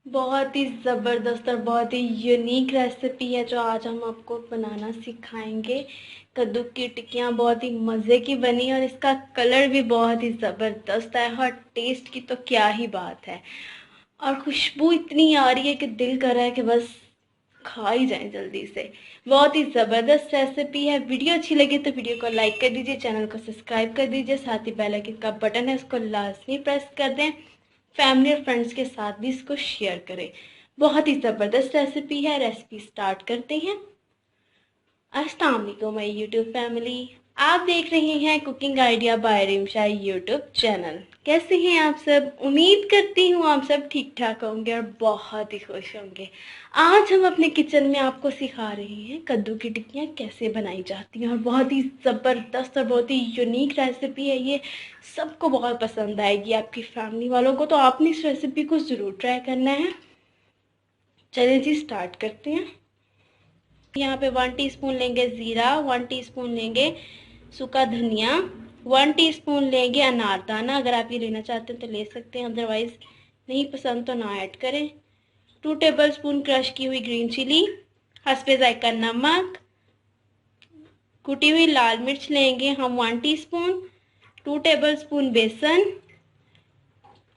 बहुत ही ज़बरदस्त और बहुत ही यूनिक रेसिपी है जो आज हम आपको बनाना सिखाएंगे। कद्दू की टिक्कियाँ बहुत ही मज़े की बनी और इसका कलर भी बहुत ही ज़बरदस्त है और टेस्ट की तो क्या ही बात है। और खुशबू इतनी आ रही है कि दिल कर रहा है कि बस खा ही जाए जल्दी से। बहुत ही ज़बरदस्त रेसिपी है। वीडियो अच्छी लगी तो वीडियो को लाइक कर दीजिए, चैनल को सब्सक्राइब कर दीजिए, साथ ही बेल आइकन का बटन है उसको लाजमी प्रेस कर दें। फैमिली और फ्रेंड्स के साथ भी इसको शेयर करें। बहुत ही ज़बरदस्त रेसिपी है। रेसिपी स्टार्ट करते हैं। अस्सलाम वालेकुम माय यूट्यूब फैमिली। आप देख रहे हैं cooking idea by Rimsha YouTube channel. कैसे हैं आप सब? उम्मीद करती हूँ आप सब ठीक ठाक होंगे और बहुत ही खुश होंगे। आज हम अपने किचन में आपको सिखा रहे हैं कद्दू की टिक्कियाँ कैसे बनाई जाती हैं और बहुत ही ज़बरदस्त और बहुत ही यूनिक रेसिपी है ये। सबको बहुत पसंद आएगी, आपकी फैमिली वालों को। तो आपने इस रेसिपी को ज़रूर ट्राई करना है। चलिए जी स्टार्ट करते हैं। यहाँ पे 1 टीस्पून लेंगे ज़ीरा, 1 टीस्पून लेंगे सूखा धनिया, 1 टीस्पून लेंगे अनारदाना। अगर आप ये लेना चाहते हैं तो ले सकते हैं, अदरवाइज नहीं पसंद तो ना ऐड करें। 2 टेबलस्पून क्रश की हुई ग्रीन चिली, हस्बे जायका नमक, कुटी हुई लाल मिर्च लेंगे हम 1 टीस्पून, 2 टेबलस्पून बेसन,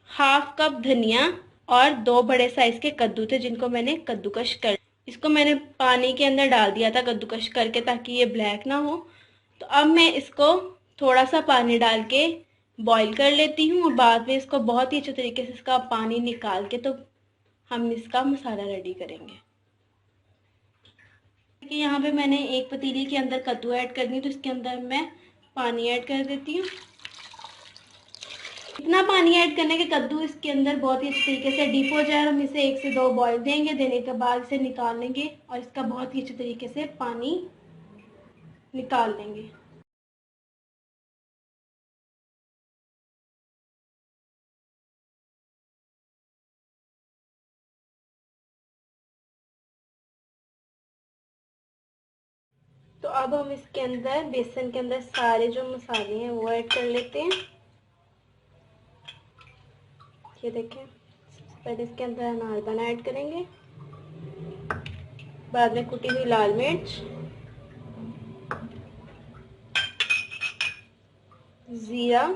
हाफ कप धनिया और 2 बड़े साइज के कद्दू थे जिनको मैंने कद्दूकश कर, इसको मैंने पानी के अंदर डाल दिया था कद्दूकश करके ताकि ये ब्लैक ना हो। तो अब मैं इसको थोड़ा सा पानी डाल के बॉईल कर लेती हूँ और बाद में इसको बहुत ही अच्छे तरीके से इसका पानी निकाल के तो हम इसका मसाला रेडी करेंगे। कि यहाँ पे मैंने एक पतीली के अंदर कद्दू ऐड करनी है तो इसके अंदर मैं पानी ऐड कर देती हूँ। इतना पानी ऐड करने के कद्दू इसके अंदर बहुत ही अच्छे तरीके से डीप हो जाए और हम इसे 1 से 2 बॉईल देंगे। देने के बाद इसे निकाल लेंगे और इसका बहुत ही अच्छे तरीके से पानी निकाल लेंगे। तो अब हम इसके अंदर बेसन के अंदर सारे जो मसाले हैं वो ऐड कर लेते हैं। ये देखें, सबसे पहले इसके अंदर अनारदाना ऐड करेंगे, बाद में कुटी हुई लाल मिर्च, जीरा,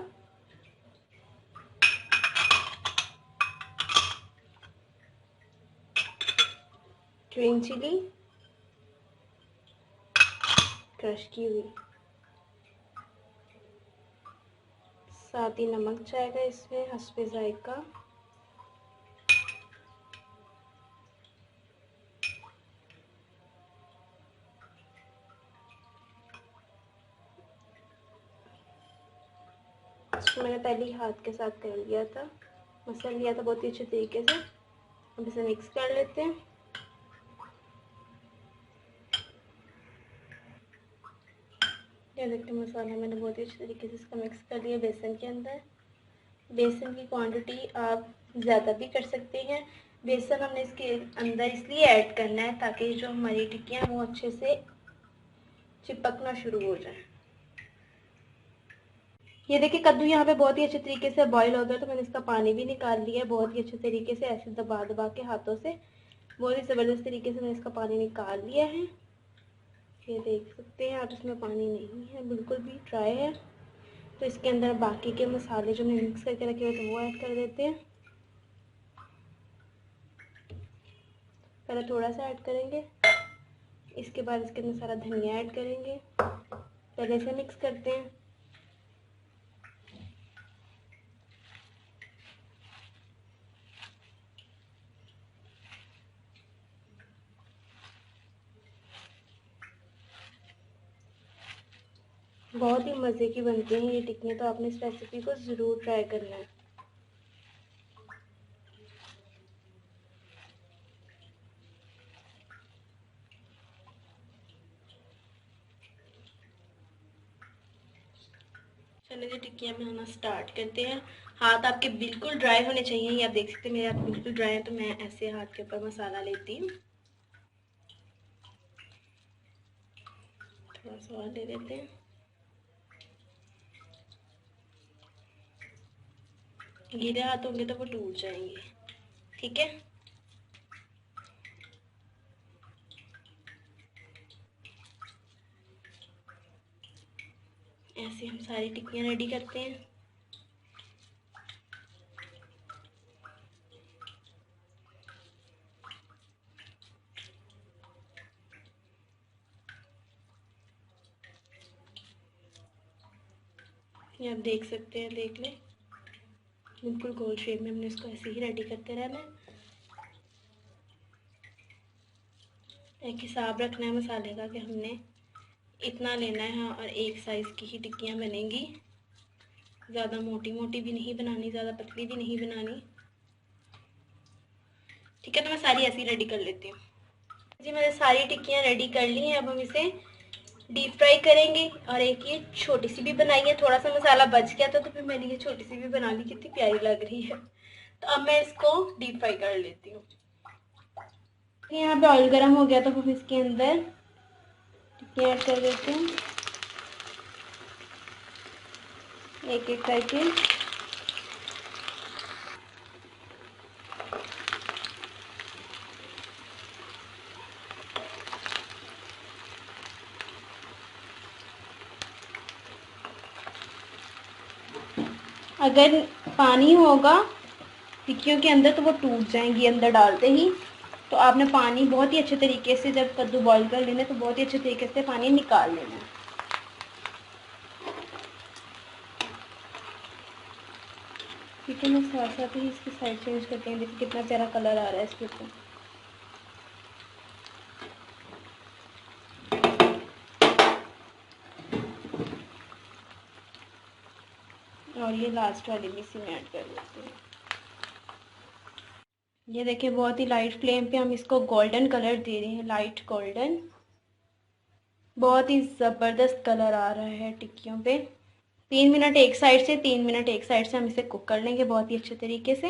ग्रीन चिली क्रश की हुई, साथ ही नमक जाएगा इसमें हस्बे जायका, इसको मैंने पहले ही हाथ के साथ कर लिया था, मसल लिया था बहुत ही अच्छे तरीके से। अब इसे मिक्स कर लेते हैं। ये देखते हैं मसाला मैंने बहुत ही अच्छे तरीके से इसका मिक्स कर लिया बेसन के अंदर। बेसन की क्वांटिटी आप ज़्यादा भी कर सकते हैं। बेसन हमने इसके अंदर इसलिए ऐड करना है ताकि जो हमारी टिक्कियाँ हैं वो अच्छे से चिपकना शुरू हो जाए। ये देखिए कद्दू यहाँ पे बहुत ही अच्छे तरीके से बॉईल हो गया तो मैंने इसका पानी भी निकाल लिया है बहुत ही अच्छे तरीके से, ऐसे दबा दबा के हाथों से बहुत ही ज़बरदस्त तरीके से मैंने इसका पानी निकाल लिया है। ये देख सकते हैं आप, इसमें पानी नहीं है, बिल्कुल भी ड्राई है। तो इसके अंदर बाकी के मसाले जो मैंने मिक्स करके रखे हुए थे वो ऐड कर देते हैं। पहले थोड़ा सा ऐड करेंगे, इसके बाद इसके अंदर सारा धनिया ऐड करेंगे, पहले से मिक्स करते हैं। बहुत ही मज़े की बनती हैं ये टिक्कियाँ, तो आपने इस रेसिपी को ज़रूर ट्राई करना है। चलिए जी टिक्कियाँ बनाना स्टार्ट करते हैं। हाथ आपके बिल्कुल ड्राई होने चाहिए, ये आप देख सकते हैं मेरे हाथ बिल्कुल ड्राई है तो मैं ऐसे हाथ के ऊपर मसाला लेती हूँ। थोड़ा सा और ले लेते हैं। गीले हाथ होंगे तो वो टूट जाएंगे, ठीक है। ऐसे हम सारी टिक्कियाँ रेडी करते हैं। ये आप देख सकते हैं, देख लें, बिल्कुल गोल शेप में हमने इसको ऐसे ही रेडी करते रहना है। एक हिसाब रखना है मसाले का कि हमने इतना लेना है और एक साइज़ की ही टिक्कियाँ बनेंगी। ज़्यादा मोटी मोटी भी नहीं बनानी, ज़्यादा पतली भी नहीं बनानी। ठीक है, तो मैं सारी ऐसी रेडी कर लेती हूँ जी। मैंने सारी टिक्कियाँ रेडी कर ली हैं। अब हम इसे डीप फ्राई करेंगे। और एक ये छोटी सी भी बनाई है, थोड़ा सा मसाला बच गया था तो फिर मैंने ये छोटी सी भी बना ली, कितनी प्यारी लग रही है। तो अब मैं इसको डीप फ्राई कर लेती हूँ। यहाँ पे ऑयल गर्म हो गया तो हम इसके अंदर टिक्कियाँ ऐड कर देते हैं, एक एक करके। अगर पानी होगा टिक्कियों के अंदर तो वो टूट जाएंगी अंदर डालते ही। तो आपने पानी बहुत ही अच्छे तरीके से, जब कद्दू बॉईल कर लेना, तो बहुत ही अच्छे तरीके से पानी निकाल लेना है। ठीक है, मैं साथ साथ ही इसकी साइड चेंज करते हैं। देखिए कितना प्यारा कलर आ रहा है इसके ऊपर। और ये लास्ट वाली भी इसी में ऐड कर देते हैं। ये देखिए बहुत ही लाइट फ्लेम पे हम इसको गोल्डन कलर दे रहे हैं, लाइट गोल्डन। बहुत ही ज़बरदस्त कलर आ रहा है टिक्कियों पे। 3 मिनट एक साइड से, 3 मिनट एक साइड से हम इसे कुक कर लेंगे बहुत ही अच्छे तरीके से।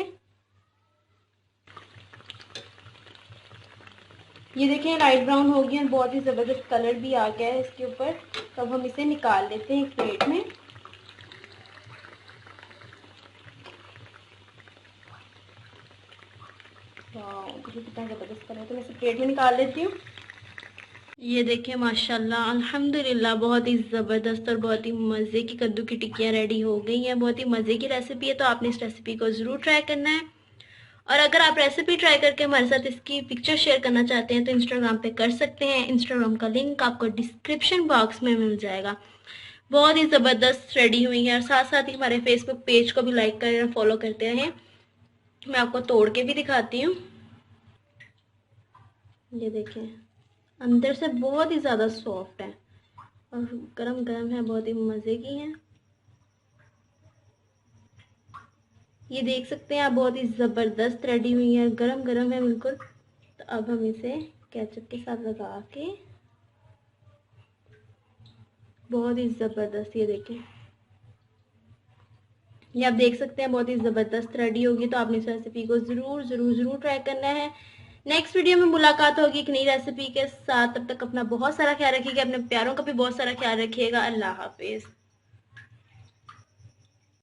ये देखिए लाइट ब्राउन हो गया, बहुत ही ज़बरदस्त कलर भी आ गया है इसके ऊपर। तो अब हम इसे निकाल लेते हैं एक प्लेट में। वाह, देखिए कितना ज़बरदस्त कलर है। तो मैं इसे प्लेट में निकाल लेती हूँ। ये देखिए माशाल्लाह अल्हम्दुलिल्लाह, बहुत ही ज़बरदस्त और बहुत ही मज़े की कद्दू की टिक्कियाँ रेडी हो गई हैं। बहुत ही मज़े की रेसिपी है, तो आपने इस रेसिपी को ज़रूर ट्राई करना है। और अगर आप रेसिपी ट्राई करके हमारे साथ इसकी पिक्चर शेयर करना चाहते हैं तो इंस्टाग्राम पे कर सकते हैं। इंस्टाग्राम का लिंक आपको डिस्क्रिप्शन बॉक्स में मिल जाएगा। बहुत ही ज़बरदस्त रेडी हुई है। और साथ साथ ही हमारे फेसबुक पेज को भी लाइक करें और फॉलो करते रहें। मैं आपको तोड़ के भी दिखाती हूँ। ये देखें, अंदर से बहुत ही ज़्यादा सॉफ्ट है और गरम गरम है, बहुत ही मज़े की हैं। ये देख सकते हैं आप, बहुत ही ज़बरदस्त रेडी हुई है, गरम गरम है बिल्कुल। तो अब हम इसे केचप के साथ लगा के, बहुत ही ज़बरदस्त, ये देखें, ये आप देख सकते हैं बहुत ही ज़बरदस्त रेडी होगी। तो आपने इस रेसिपी को ज़रूर ज़रूर ज़रूर ट्राई करना है। नेक्स्ट वीडियो में मुलाकात होगी एक नई रेसिपी के साथ। तब तक अपना बहुत सारा ख्याल रखिएगा, अपने प्यारों का भी बहुत सारा ख्याल रखिएगा। अल्लाह हाफिज़।